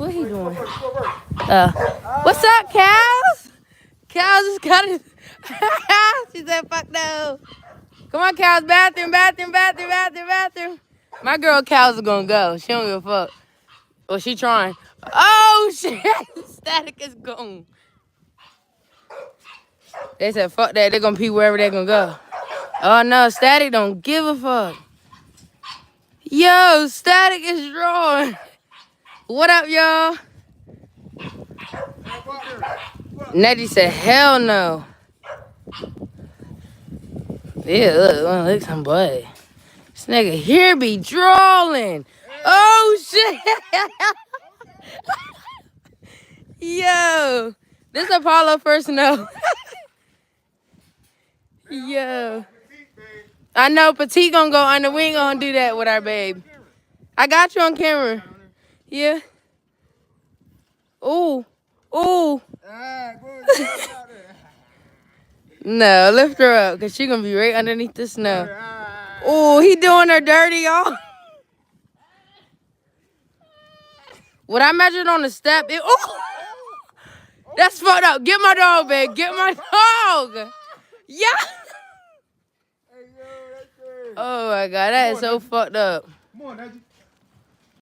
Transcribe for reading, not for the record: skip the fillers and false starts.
What he doing? What's up, cows? Cows is cutting. She said, fuck no. Come on, cows. Bathroom. My girl cows are gonna go. She don't give a fuck. Well, she trying. Oh, shit. Static is gone. They said, fuck that. They're gonna pee wherever they're gonna go. Oh, no. Static don't give a fuck. Yo, Static is drawing. What up, y'all? Nettie said, hell no. Yeah, look some butt. This nigga here be drawing. Oh, shit. Yo. This Apollo first no. Yo. I know Petite gonna go under. We ain't gonna do that with our babe. I got you on camera. Yeah. Ooh. No, lift her up, because she gonna be right underneath the snow. Ooh, he doing her dirty, y'all. What I measured on the step, ooh. That's fucked up. Get my dog, babe. Get my dog. Yeah. Oh, my God. That is so fucked up.